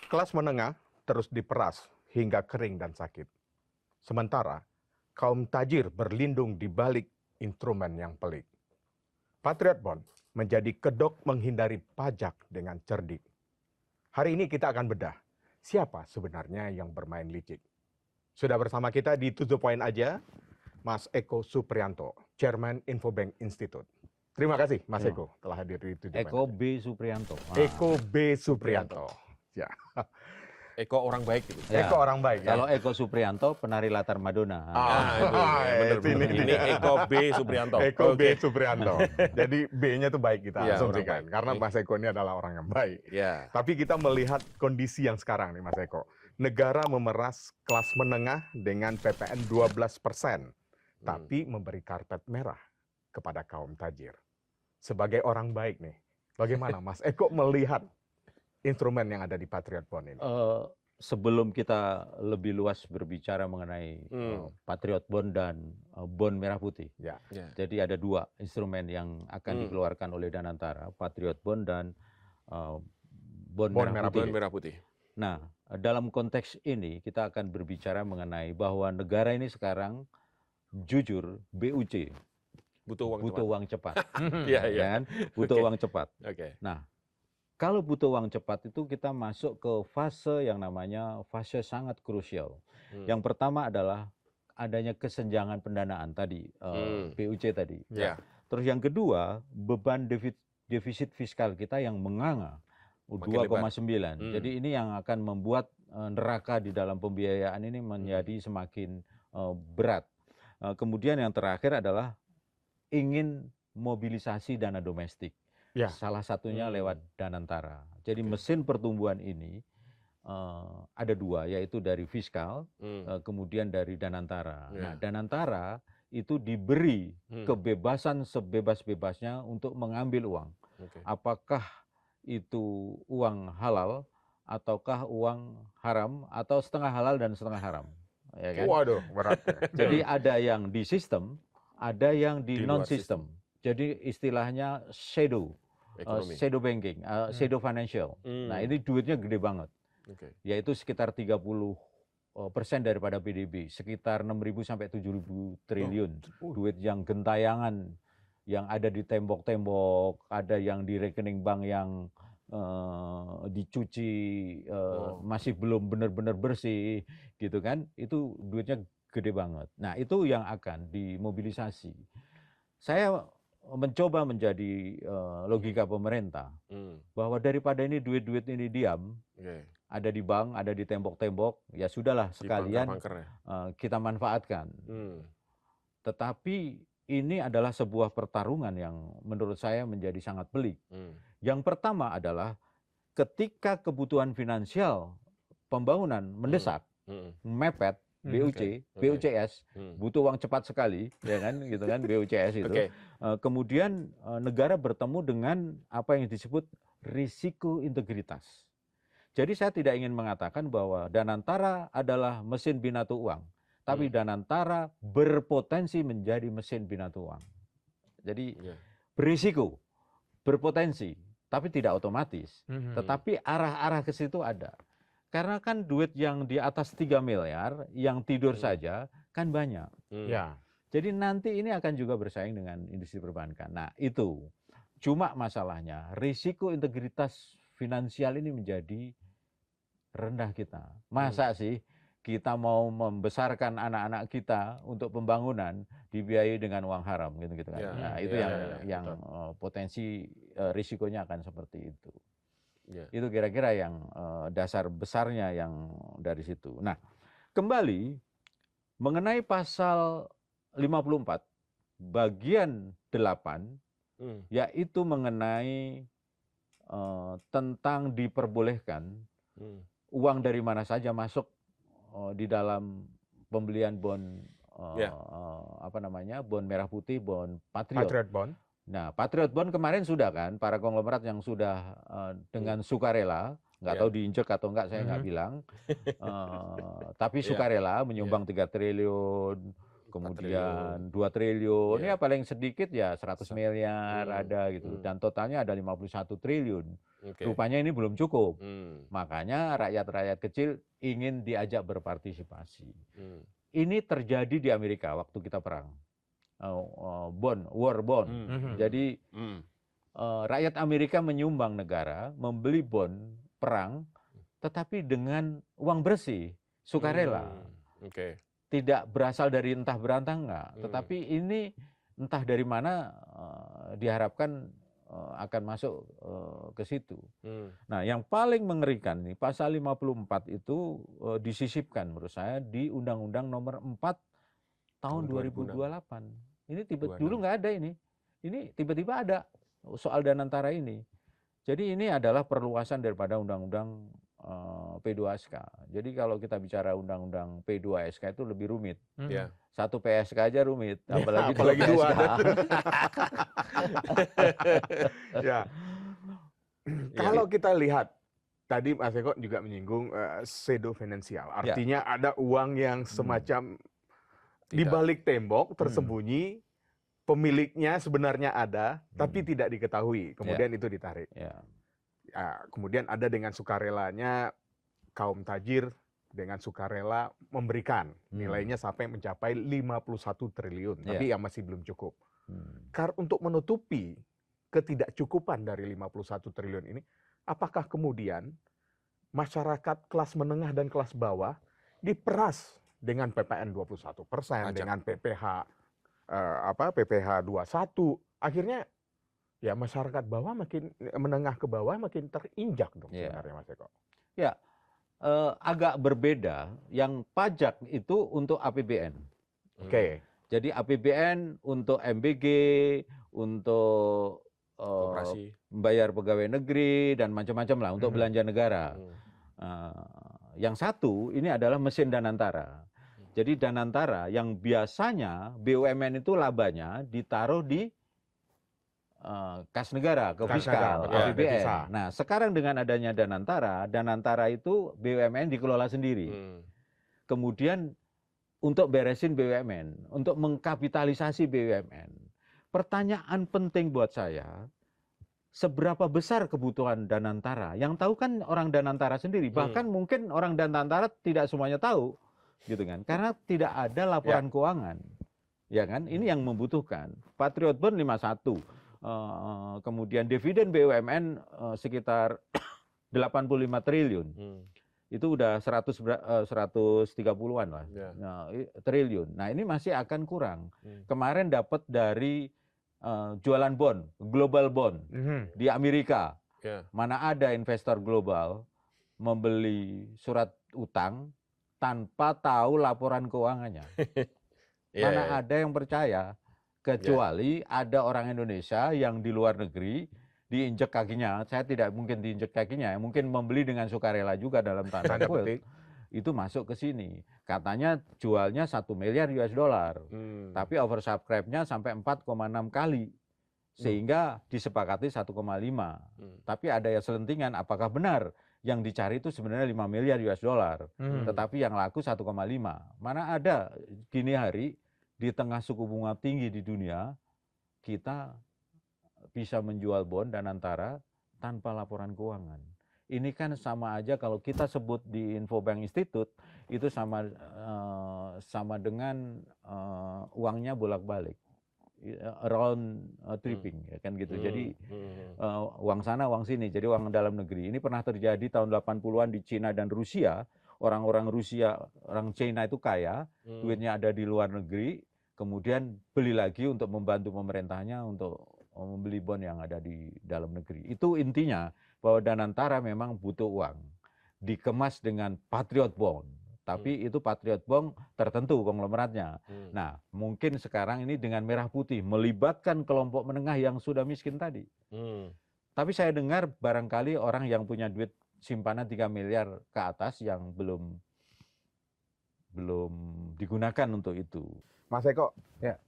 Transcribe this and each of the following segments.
Kelas menengah terus diperas hingga kering dan sakit. Sementara kaum tajir berlindung di balik instrumen yang pelik. Patriot Bond menjadi kedok menghindari pajak dengan cerdik. Hari ini kita akan bedah siapa sebenarnya yang bermain licik. Sudah bersama kita di 7 Poin aja, Mas Eko Suprianto, Chairman Infobank Institute. Terima kasih Mas Eko telah hadir di 7 Poin. Eko B. Suprianto. Eko B. Suprianto. Ya. Eko orang baik gitu. Ya. Eko orang baik ya. Kalau Eko Suprianto, penari latar Madonna. Ini Eko B. Suprianto. Eko B. Suprianto. Jadi B-nya tuh baik kita Ya, asumsikan. orang baik. Karena Mas Eko ini adalah orang yang baik. Ya. Tapi kita melihat kondisi yang sekarang nih Mas Eko. Negara memeras kelas menengah dengan PPN 12%. Tapi memberi karpet merah kepada kaum tajir. Sebagai orang baik nih, bagaimana Mas Eko melihat instrumen yang ada di Patriot Bond ini? Sebelum kita lebih luas berbicara mengenai Patriot Bond dan Bond Merah Putih. Ya. Ya. Jadi ada dua instrumen yang akan dikeluarkan oleh Danantara, Patriot Bond dan Bond Merah Putih. Bond Merah Putih. Nah, dalam konteks ini kita akan berbicara mengenai bahwa negara ini sekarang jujur BUC. Butuh uang cepat. Iya, iya. Kan? Butuh Oke. uang cepat. Oke. Nah, kalau butuh uang cepat itu kita masuk ke fase yang namanya fase sangat krusial. Yang pertama adalah adanya kesenjangan pendanaan tadi, BUC tadi. Ya. Terus yang kedua, beban defisit fiskal kita yang menganga, 2,9. Jadi ini yang akan membuat neraka di dalam pembiayaan ini menjadi semakin berat. Kemudian yang terakhir adalah ingin mobilisasi dana domestik. Ya. Salah satunya lewat Danantara. Jadi mesin pertumbuhan ini ada dua, yaitu dari fiskal, kemudian dari Danantara. Nah, Danantara itu diberi kebebasan sebebas-bebasnya untuk mengambil uang. Apakah itu uang halal, ataukah uang haram, atau setengah halal dan setengah haram. Ya kan? Waduh, berat. Jadi ada yang di sistem, ada yang di luar non-sistem. Jadi istilahnya shadow banking, shadow financial. Nah ini duitnya gede banget, yaitu sekitar 30% daripada PDB, sekitar 6.000 sampai 7.000 triliun. Duit yang gentayangan, yang ada di tembok-tembok, ada yang di rekening bank yang dicuci, masih belum benar-benar bersih, gitu kan? Itu duitnya gede banget. Nah itu yang akan dimobilisasi. Saya mencoba menjadi logika pemerintah bahwa daripada ini duit-duit ini diam, ada di bank, ada di tembok-tembok, ya sudahlah sekalian kita manfaatkan. Tetapi ini adalah sebuah pertarungan yang menurut saya menjadi sangat pelik. Yang pertama adalah ketika kebutuhan finansial pembangunan mendesak, mepet, BUC, BUCS, butuh uang cepat sekali, ya kan, gitu kan, BUCS itu. Kemudian negara bertemu dengan apa yang disebut risiko integritas. Jadi saya tidak ingin mengatakan bahwa Danantara adalah mesin binatu uang, tapi Danantara berpotensi menjadi mesin binatu uang. Jadi berisiko, berpotensi, tapi tidak otomatis. Tetapi arah-arah ke situ ada. Karena kan duit yang di atas 3 miliar, yang tidur saja, kan banyak. Ya. Jadi nanti ini akan juga bersaing dengan industri perbankan. Nah itu, cuma masalahnya risiko integritas finansial ini menjadi rendah kita. Masa sih kita mau membesarkan anak-anak kita untuk pembangunan dibiayai dengan uang haram, gitu-gitu kan. Nah itu yang potensi risikonya akan seperti itu. Itu kira-kira yang dasar besarnya yang dari situ. Nah, kembali mengenai pasal 54 bagian 8, yaitu mengenai tentang diperbolehkan uang dari mana saja masuk di dalam pembelian bond bond merah putih, bond Patriot Bond. Nah, Patriot Bond kemarin sudah kan, para konglomerat yang sudah dengan sukarela, nggak tahu diinjek atau enggak, saya nggak bilang, tapi sukarela menyumbang 3 triliun, kemudian 2 triliun, Iya. ya paling sedikit ya 100 miliar ada gitu. Hmm. Dan totalnya ada 51 triliun. Oke. Rupanya ini belum cukup. Hmm. Makanya rakyat-rakyat kecil ingin diajak berpartisipasi. Hmm. Ini terjadi di Amerika waktu kita perang. War bond. Jadi rakyat Amerika menyumbang negara, membeli bond perang, tetapi dengan uang bersih, sukarela. Oke. Tidak berasal dari entah berantah enggak, tetapi ini entah dari mana diharapkan akan masuk ke situ. Nah, yang paling mengerikan nih pasal 54 itu disisipkan menurut saya di Undang-Undang Nomor 4 tahun 2028. Ini dulu nggak ada ini. Ini tiba-tiba ada soal Danantara ini. Jadi ini adalah perluasan daripada Undang-Undang P2SK. Jadi kalau kita bicara Undang-Undang P2SK itu lebih rumit. Ya. Satu PSK aja rumit, apalagi dua. PSK. Ya. Kalau kita lihat tadi Mas Eko juga menyinggung pseudo finansial, artinya ada uang yang semacam di balik tembok tersembunyi, pemiliknya sebenarnya ada, tapi tidak diketahui. Kemudian itu ditarik. Kemudian ada dengan sukarelanya kaum tajir dengan sukarela memberikan nilainya sampai mencapai 51 triliun, tapi yang masih belum cukup. Untuk menutupi ketidakcukupan dari 51 triliun ini, apakah kemudian masyarakat kelas menengah dan kelas bawah diperas dengan PPN 21%, dengan PPh PPh 21, akhirnya ya masyarakat bawah makin menengah ke bawah makin terinjak dong sebenarnya Mas Eko. Ya, agak berbeda. Yang pajak itu untuk APBN. Oke. Jadi APBN untuk MBG, untuk membayar pegawai negeri dan macam-macam lah untuk belanja negara. Yang satu ini adalah mesin Danantara. Jadi Danantara yang biasanya BUMN itu labanya ditaruh di kas negara, ke fiskal, APBN. Nah, sekarang dengan adanya Danantara itu BUMN dikelola sendiri. Kemudian untuk beresin BUMN, untuk mengkapitalisasi BUMN. Pertanyaan penting buat saya, seberapa besar kebutuhan Danantara? Yang tahu kan orang Danantara sendiri, bahkan mungkin orang Danantara tidak semuanya tahu, gitu kan? Karena tidak ada laporan keuangan, ya kan? Ini yang membutuhkan. Patriot Bond 51. Kemudian dividen BUMN sekitar 85 triliun. Itu udah 130-an lah triliun. Nah, ini masih akan kurang. Kemarin dapat dari jualan bond, global bond di Amerika. Mana ada investor global membeli surat utang tanpa tahu laporan keuangannya. Mana ada yang percaya. Kecuali ada orang Indonesia yang di luar negeri diinjek kakinya, saya tidak mungkin diinjek kakinya, mungkin membeli dengan sukarela juga dalam tanda kutip, itu masuk ke sini. Katanya jualnya 1 miliar US dollar, tapi oversubscribe-nya sampai 4,6 kali, sehingga disepakati 1,5. Tapi ada yang selentingan, apakah benar yang dicari itu sebenarnya 5 miliar US dollar, tetapi yang laku 1,5. Mana ada gini hari, di tengah suku bunga tinggi di dunia, kita bisa menjual bond Danantara tanpa laporan keuangan. Ini kan sama aja kalau kita sebut di Infobank Institute, itu sama dengan uangnya bolak-balik, around tripping, ya kan gitu. Jadi uang sana, uang sini, jadi uang dalam negeri. Ini pernah terjadi tahun 80-an di Cina dan Rusia. Orang-orang Rusia, orang Cina itu kaya, duitnya ada di luar negeri, kemudian beli lagi untuk membantu pemerintahnya untuk membeli bond yang ada di dalam negeri. Itu intinya bahwa Danantara memang butuh uang. Dikemas dengan Patriot Bond. Tapi itu Patriot Bond tertentu konglomeratnya. Nah, mungkin sekarang ini dengan merah putih melibatkan kelompok menengah yang sudah miskin tadi. Tapi saya dengar barangkali orang yang punya duit simpanan 3 miliar ke atas yang belum digunakan untuk itu. Mas Eko,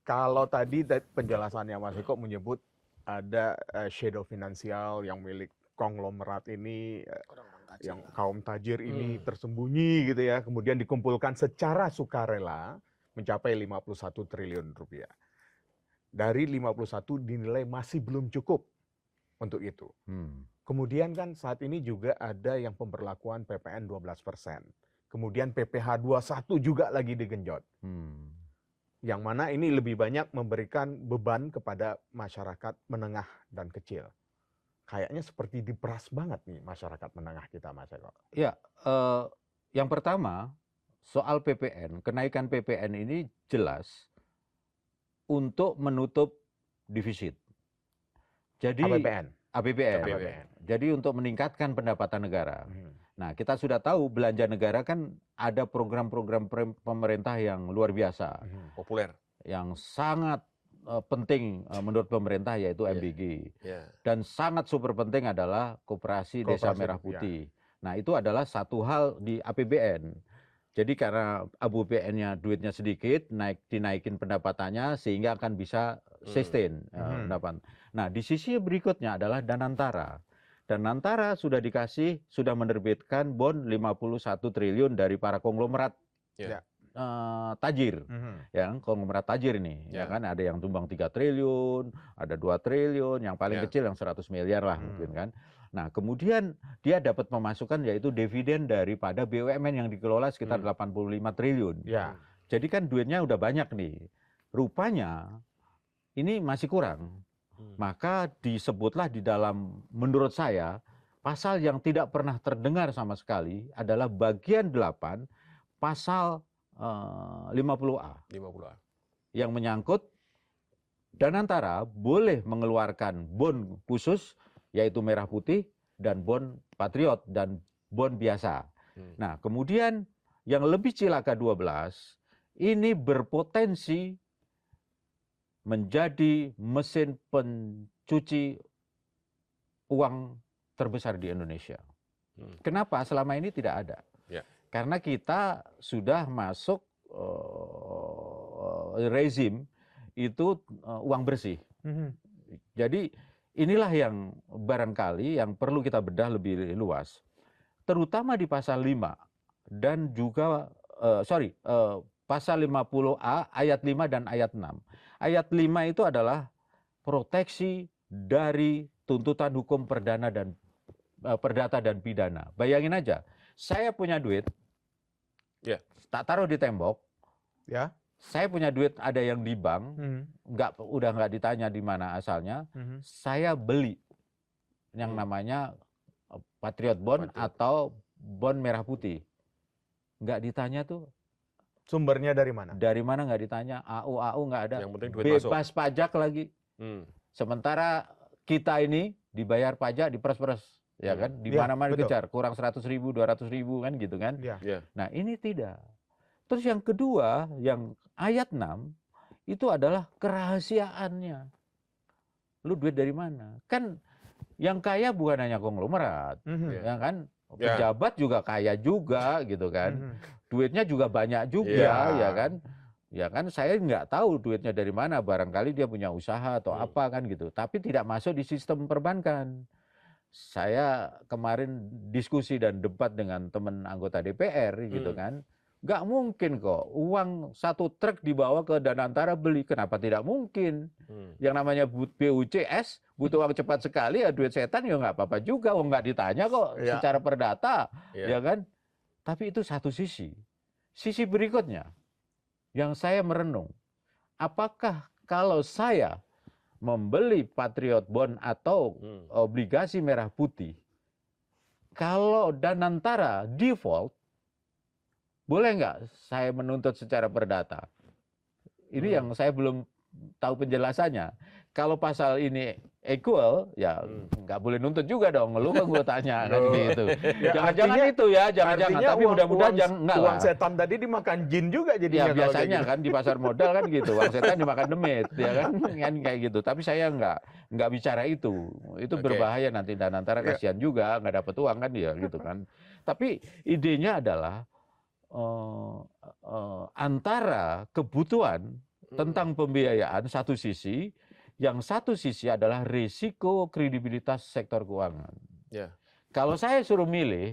kalau tadi penjelasannya Mas Eko menyebut ada shadow finansial yang milik konglomerat ini, yang kaum tajir ini tersembunyi gitu ya, kemudian dikumpulkan secara sukarela mencapai 51 triliun rupiah. Dari 51 dinilai masih belum cukup untuk itu. Kemudian kan saat ini juga ada yang pemberlakuan PPN 12%. Kemudian PPh 21 juga lagi digenjot. Yang mana ini lebih banyak memberikan beban kepada masyarakat menengah dan kecil. Kayaknya seperti diperas banget nih masyarakat menengah kita, Mas Eko. Ya, yang pertama soal PPN, kenaikan PPN ini jelas untuk menutup defisit. Jadi APBN. Jadi untuk meningkatkan pendapatan negara. Nah, kita sudah tahu belanja negara kan ada program-program pemerintah yang luar biasa, Populer. yang sangat penting menurut pemerintah, yaitu MBG. Dan sangat super penting adalah Koperasi Desa Merah Putih. Nah, itu adalah satu hal di APBN. Jadi karena APBN-nya duitnya sedikit, dinaikin pendapatannya sehingga akan bisa sustain pendapatan. Nah, di sisi berikutnya adalah Danantara. Danantara sudah menerbitkan bond 51 triliun dari para konglomerat tajir, ya, konglomerat tajir ini, ya kan, ada yang tumbang 3 triliun, ada 2 triliun, yang paling kecil yang 100 miliar lah mungkin kan. Nah, kemudian dia dapat pemasukan yaitu dividen daripada BUMN yang dikelola sekitar 85 triliun. Jadi kan duitnya udah banyak nih. Rupanya ini masih kurang. Maka disebutlah di dalam, menurut saya, pasal yang tidak pernah terdengar sama sekali adalah bagian 8 pasal 50A. Yang menyangkut Danantara boleh mengeluarkan bond khusus yaitu merah putih dan bond patriot dan bond biasa. Nah, kemudian yang lebih cilaka 12 ini berpotensi menjadi mesin pencuci uang terbesar di Indonesia. Kenapa? Selama ini tidak ada. Karena kita sudah masuk rezim itu uang bersih. Jadi inilah yang barangkali yang perlu kita bedah lebih luas. Terutama di pasal 5 dan juga pasal 50A ayat 5 dan ayat 6. Ayat 5 itu adalah proteksi dari tuntutan hukum perdata dan pidana. Bayangin aja, saya punya duit, tak taruh di tembok, saya punya duit ada yang di bank, udah nggak ditanya di mana asalnya, saya beli yang namanya Patriot Bond atau bond merah putih, nggak ditanya tuh. Sumbernya dari mana? Dari mana nggak ditanya, AU nggak ada, yang penting duit bebas masuk. pajak lagi. Sementara kita ini dibayar pajak, diperes-peres, ya kan? Di mana-mana dikejar, kurang 100.000, 200.000 kan gitu kan? Nah, ini tidak. Terus yang kedua, yang ayat 6 itu adalah kerahasiaannya. Lu duit dari mana? Kan yang kaya bukan hanya konglomerat, ya kan? Pejabat juga kaya juga gitu kan. Duitnya juga banyak juga, ya kan? Ya kan, saya nggak tahu duitnya dari mana, barangkali dia punya usaha atau apa kan gitu. Tapi tidak masuk di sistem perbankan. Saya kemarin diskusi dan debat dengan teman anggota DPR gitu kan. Nggak mungkin kok uang 1 truk dibawa ke Danantara beli. Kenapa tidak mungkin? Yang namanya BUCS, butuh uang cepat sekali, ya duit setan ya nggak apa-apa juga. Nggak ditanya kok secara perdata, ya kan? Tapi itu satu sisi. Sisi berikutnya, yang saya merenung, apakah kalau saya membeli Patriot Bond atau obligasi merah putih, kalau Danantara default, boleh nggak saya menuntut secara perdata? Ini yang saya belum tahu penjelasannya. Kalau pasal ini equal, ya nggak boleh nuntut juga dong. Lu kan gue tanya kan gitu. Jangan-jangan itu ya, jangan-jangan. Tapi mudah-mudahan jangan enggak lah. Uang setan tadi dimakan jin juga jadinya. Ya biasanya kan di pasar modal kan gitu. Uang setan dimakan demit, ya kan kayak gitu. Tapi saya nggak bicara itu. Itu berbahaya nanti, dan antara kasihan juga nggak dapat uang kan dia gitu kan. Tapi idenya adalah antara kebutuhan tentang pembiayaan satu sisi, yang satu sisi adalah risiko kredibilitas sektor keuangan. Kalau saya suruh milih,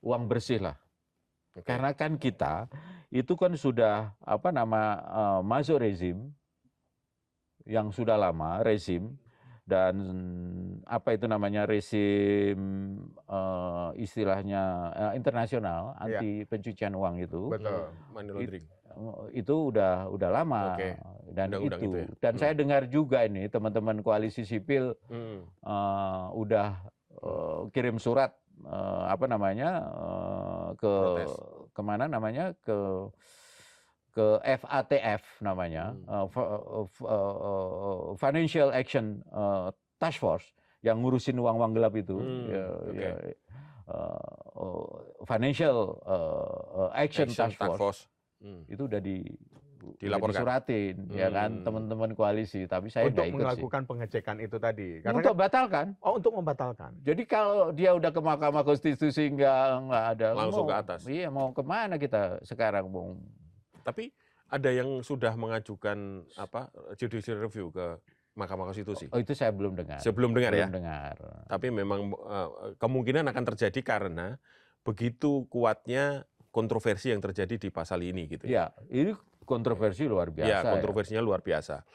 uang bersih lah. Karena kan kita itu kan sudah masuk rezim yang sudah lama, rezim dan apa itu namanya rezim istilahnya internasional anti pencucian uang itu. Betul. Money laundering. Itu udah lama. Oke. Dan Undang-undang itu. itu ya? Dan saya dengar juga ini teman-teman koalisi sipil udah kirim surat ke Protes. kemana namanya ke FATF namanya, Financial Action Task Force yang ngurusin uang-uang gelap itu, Financial Action Task Force. Itu udah Dilaporkan. disuratin, ya kan, teman-teman koalisi. Tapi saya Untuk nggak ikut melakukan pengecekan itu tadi. Karena untuk batalkan. untuk membatalkan. Jadi kalau dia udah ke Mahkamah Konstitusi nggak ada, Langsung ke atas. Iya, mau kemana kita sekarang, Bung? Tapi ada yang sudah mengajukan judicial review ke Mahkamah Konstitusi. Oh, itu saya belum dengar. Sebelum dengar ya. Belum dengar. Tapi memang kemungkinan akan terjadi karena begitu kuatnya kontroversi yang terjadi di pasal ini gitu. Ya, ini kontroversi luar biasa. Ya, kontroversinya luar biasa.